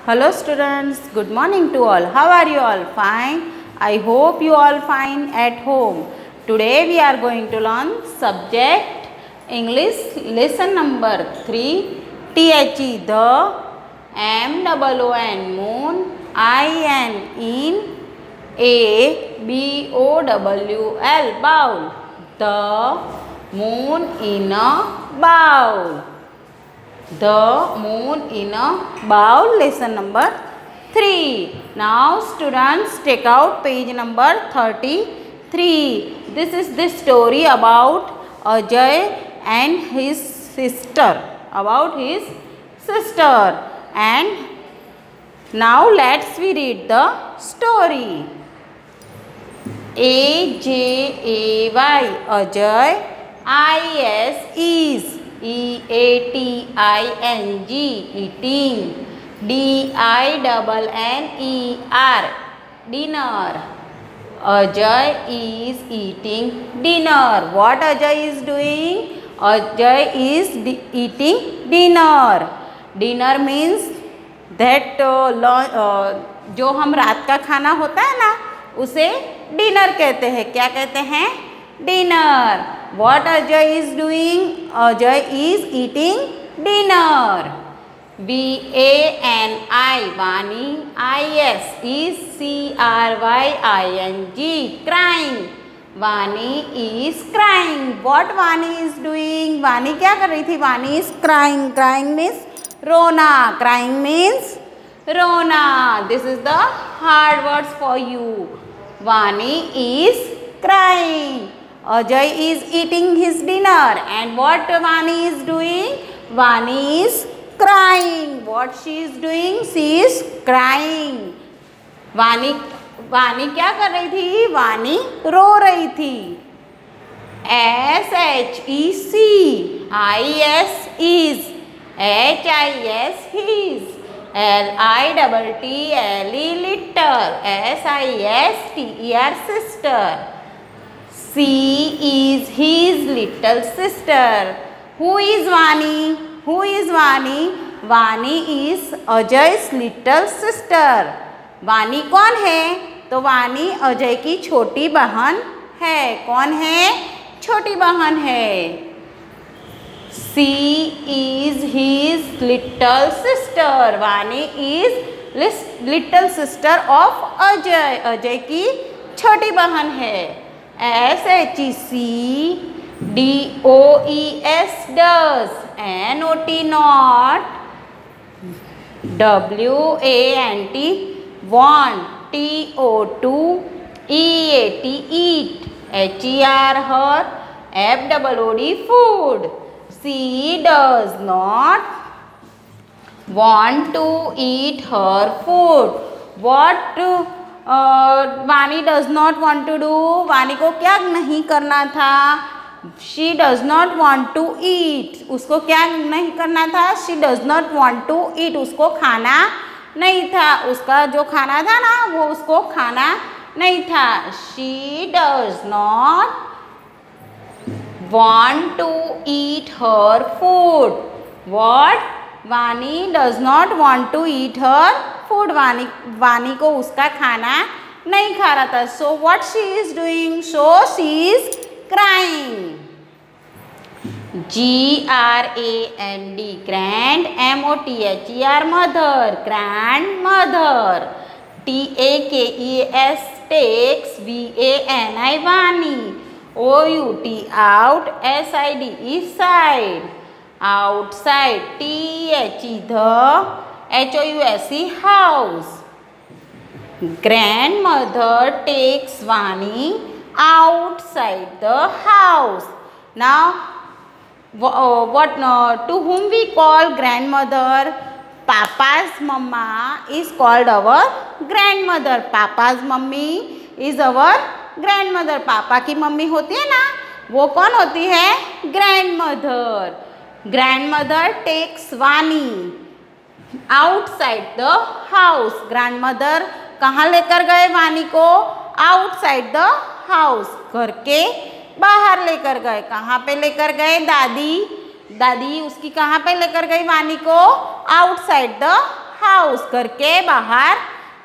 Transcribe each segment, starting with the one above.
Hello students, good morning to all. How are you all? Fine. I hope you all fine at home. Today we are going to learn subject English lesson number 3 THE the MOON moon IN in ABOWL bowl. The moon in a bowl. The moon in a bowl, lesson number 3. Now students take out page number 33. This is the story about Ajay and his sister. And now let's we read the story. AJAY Ajay, IS is EATING eating, DINNER dinner. Ajay is eating dinner. What Ajay is doing? Ajay is eating dinner. Dinner means that जो हम रात का खाना होता है ना, उसे dinner कहते हैं. क्या कहते हैं? Dinner. What Ajay is doing? Ajay is eating dinner. VANI Vani, IS is CRYING crying. Vani is crying. What Vani is doing? Vani क्या कर रही थी? Vani is crying. Crying means रोना. Crying means रोना. This is the hard words for you. Vani is crying. Ajay is eating his dinner. And what Vani is doing? Vani is crying. What she is doing? She is crying. Vani क्या कर रही थी? Vani रो रही थी. SHEC IS is HIS his LITTLE little SISTER sister. She is his little sister. Who is Vani? Who is Vani? Vani is Ajay's little sister. Vani कौन है? तो वानी अजय की छोटी बहन है. कौन है? छोटी बहन है. She is his little sister. Vani is little sister of Ajay. Ajay की छोटी बहन है. SHEC DOES does NOT not WANT want TO2 EAT eat HER her FOOD food. She does not want to eat her food. What Vani does not want to do? वानी को क्या नहीं करना था? She does not want to eat. उसको क्या नहीं करना था? She does not want to eat. उसको खाना नहीं था. उसका जो खाना था ना, वो उसको खाना नहीं था. She does not want to eat her food. What? Vani does not want to eat her food. वानी को उसका खाना नहीं खा रहा था. So what she is doing? So she is crying. GRAND grand MOTHER mother grandmother. TAKES takes VANI Vani. OUT out SID is side. Outside THE the HOUSE house. Grandmother takes Vani outside the house. Now to whom we call grandmother? Papa's mama is called our grandmother. Papa's mummy is our grandmother. पापा की mummy होती है ना, वो कौन होती है? Grandmother. Grandmother takes Vani outside the house. Grandmother कहाँ लेकर गए वानी को? Outside the house. घर के बाहर लेकर गए. कहाँ पे लेकर गए? दादी उसकी कहाँ पे लेकर गई वानी को? Outside the हाउस, घर के बाहर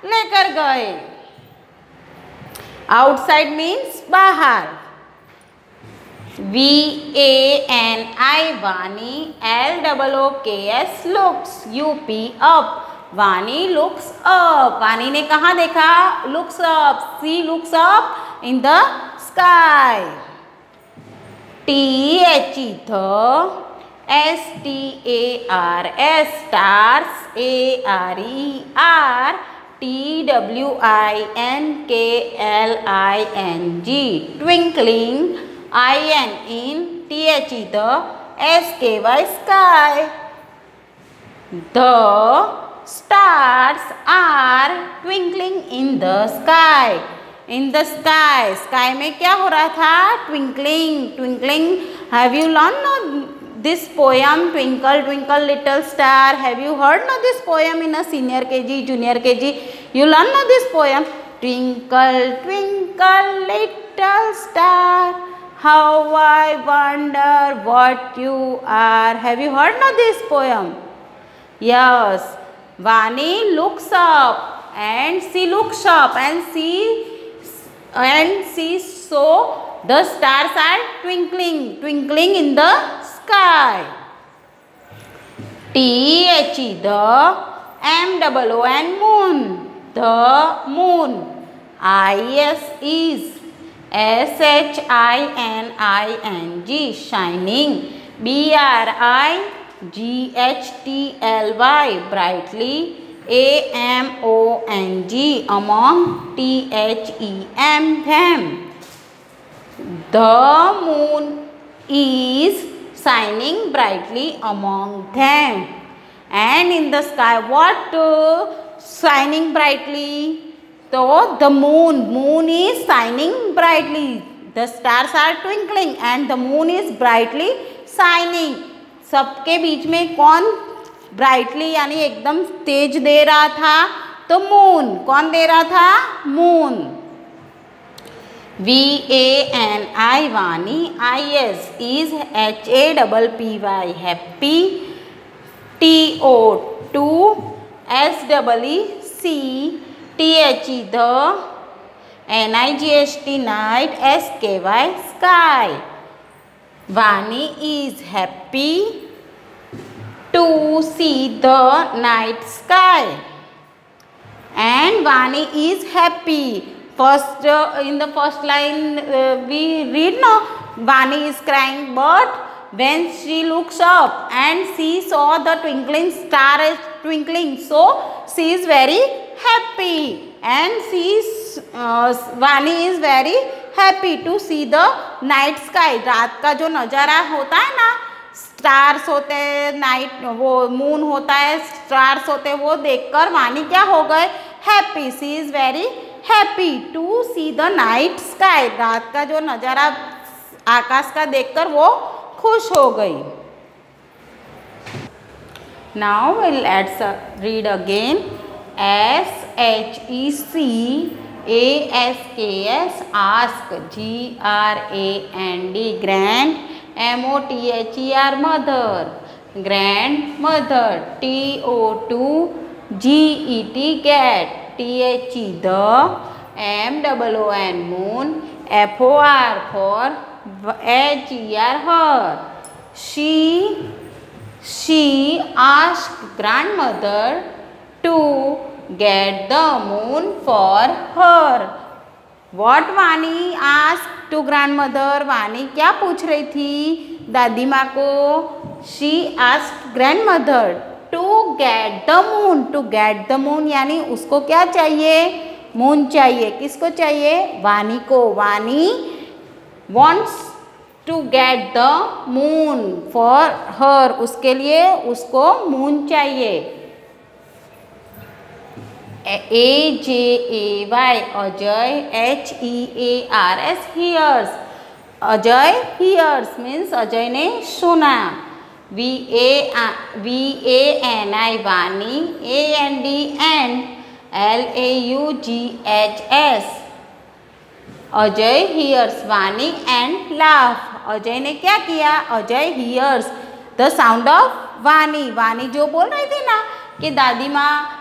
लेकर गए। आउटसाइड मीन्स बाहर। VANI वानी, LOOKS looks, UP up, वानी looks up, वानी ने कहाँ देखा? looks up, she looks up in the sky। THE the, STARS stars, ARER, TWINKLING twinkling, IN in, THE the, SKY sky। The stars are twinkling in the sky। In the sky, sky में क्या हो रहा था? Twinkling, twinkling। Have you learned this poem, Twinkle Twinkle Little Star? Have you heard this poem in a senior KG, junior KG? You learn this poem. Twinkle twinkle little star, how I wonder what you are. Have you heard this poem? Yes. Vani looks up and she looks up and she saw the stars are twinkling in the sky. THE the, MOON moon, the moon. IS SHINING shining. BRIGHTLY brightly. AMONG among. THEM them. The moon is shining brightly among them. And in the sky, what shining brightly? So the moon is shining brightly. The stars are twinkling and the moon is brightly shining. सबके बीच में कौन brightly यानी एकदम तेज दे रहा था? तो moon. कौन दे रहा था? मून। VANI वानी, IS is HAPPY happy, TO2 SEEC, THE the, NIGHT night, SKY sky. Vani is happy to see the night sky. And Vani is happy. First, in the first line we read Vani is crying, but when she looks up and she saw the twinkling star is twinkling, so she is very happy. And Vani is very happy to see the night sky. रात का जो नज़ारा होता है ना, stars होते हैं, night वो मून होता है, स्टार्स होते हैं, वो देखकर वानी क्या हो गए? Happy. She is very happy to see the night sky. रात का जो नज़ारा आकाश का देखकर वो खुश हो गई। Now will read again. SHEC ASKS ask, GRAND grand, MOTHER mother, grandmother, TO2 GET get, THE the, MOON moon, FOR for HER her. She asked grandmother to get the moon for her. What Vani asked to grandmother? Vani क्या पूछ रही थी दादी माँ को? She asked grandmother to get the moon. To get the moon यानी उसको क्या चाहिए? मून चाहिए। किसको चाहिए? वानी को। वानी wants to get the moon for her. उसके लिए उसको मून चाहिए। AJAY Ajay, HEARS hears. Ajay hears means Ajay ने सुना। VANI वानी, AND and LAUGHS Ajay hears वानी and laugh. अजय ने क्या किया? Ajay hears the sound of वानी। वानी जो बोल रही थी ना कि दादी माँ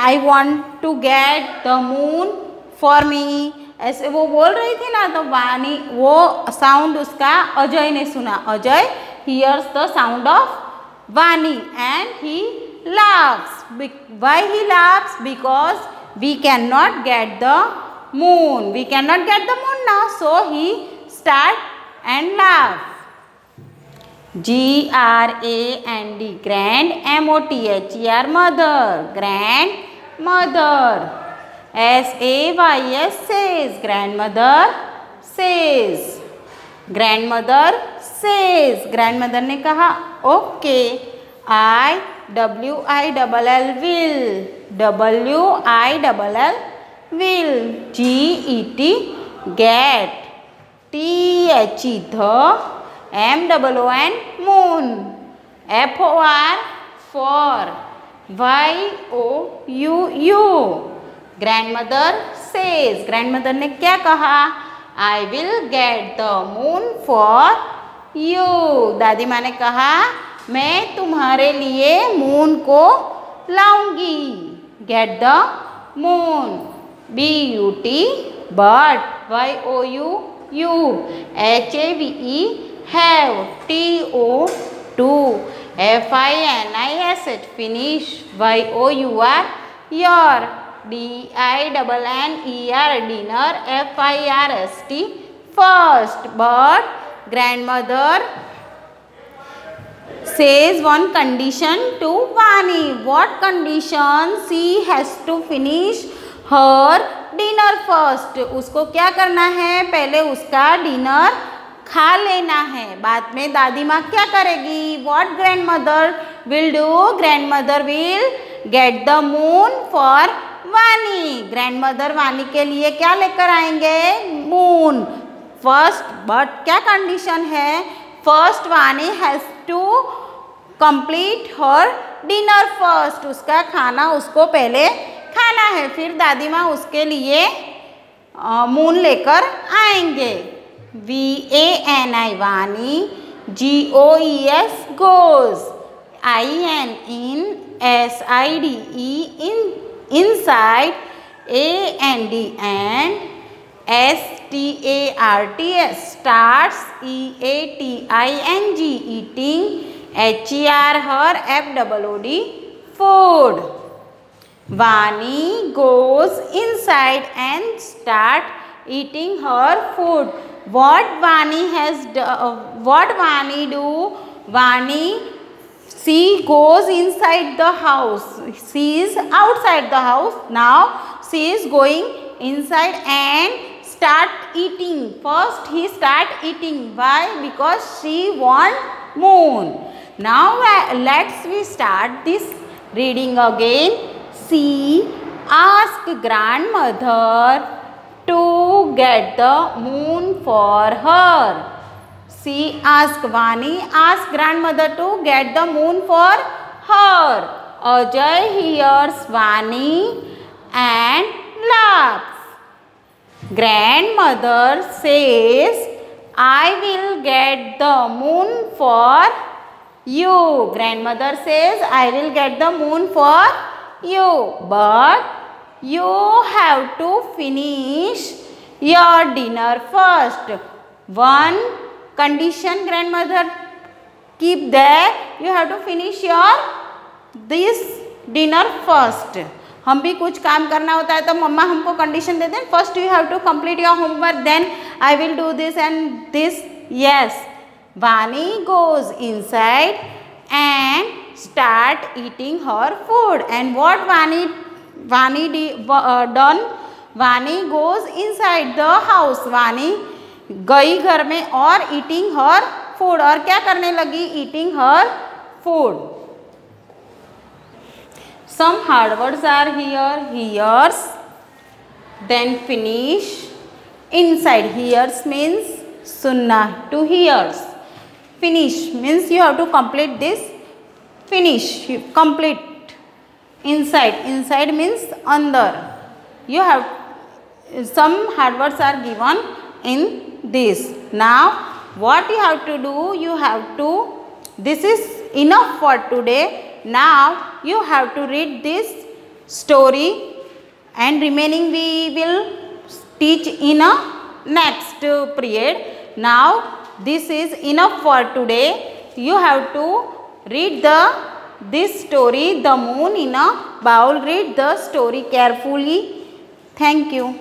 I want to get the moon for me, ऐसे वो बोल रही थी ना, तो वानी वो साउंड उसका अजय ने सुना. Ajay hears the sound of Vani and he laughs. Why he laughs? Because we cannot get the moon. We cannot get the moon now, so he start and laugh. G-R-A-N-D, grand. M-O-T-H-E-R, mother, grandmother. S-A-Y-S, says, grandmother says. Grandmother says, grandmother ने कहा okay. I-W-I-L-L, will. W-I-L-L, will. G-E-T, get. T-H-E, the. M-O-O-N, moon. F-O-R, for. Y-O-U-U, grandmother says. grandmother ने क्या कहा? I will get the moon for you. दादी माँ ने कहा मैं तुम्हारे लिए मून को लाऊंगी. Get the moon. B-U-T, but. Y-O-U-U, H-A-V-E, have. T-O-2, F-I-N-I-S-H, finish. Y-O-U-R, your. D-I-N-N-E-R, dinner. F-I-R-S-T, first. But grandmother says one condition to Vani. What condition? She has to finish her dinner first. उसको क्या करना है? पहले उसका dinner खा लेना है. बाद में दादी माँ क्या करेगी? What grandmother will do? Grandmother will get the moon for Vani. grandmother वानी के लिए क्या लेकर आएंगे? moon. First, but क्या condition है? First Vani has to complete her dinner first. उसका खाना उसको पहले खाना है, फिर दादी माँ उसके लिए मून लेकर आएंगे. V-A-N-I, वानी. G-O-E-S, goes. I-N, in. S-I-D-E, in, inside. A-N-D, and. S-T-A-R-T-S, starts. E-A-T-I-N-G, eating. H-E-R, her. F-O-O-D, food. Vani goes inside and start eating her food. What Vani has what Vani do? Vani, she goes inside the house. She is outside the house. Now she is going inside and start eating. First he start eating. Why? Because she want moon. Now let's we start this reading again. She asked grandmother to get the moon for her. She asked, Vani asked grandmother to get the moon for her. Ajay hears Vani and laughs. Grandmother says, I will get the moon for you. Grandmother says, I will get the moon for you, but you have to finish your dinner first. One condition grandmother keep there, you have to finish your this dinner first. हम भी कुछ काम करना होता है तो मम्मा हमको condition देते हैं, first you have to complete your homework, then I will do this and this. Yes, Vani goes inside and start eating her food. And what Vani done? Vani goes inside the house. Vani गई घर में और eating her food. और क्या करने लगी? Eating her food. Some hard words are here. Hears, then finish. Inside. Hears means सुनना. To hears. Finish means you have to complete this. Finish, complete. Inside, inside means under. You have some hard words are given in this. Now what you have to do? You have to, this is enough for today. Now you have to read this story, and remaining we will teach in a next period. Now this is enough for today. You have to read this story, The Moon in a Bowl. Read the story carefully. Thank you.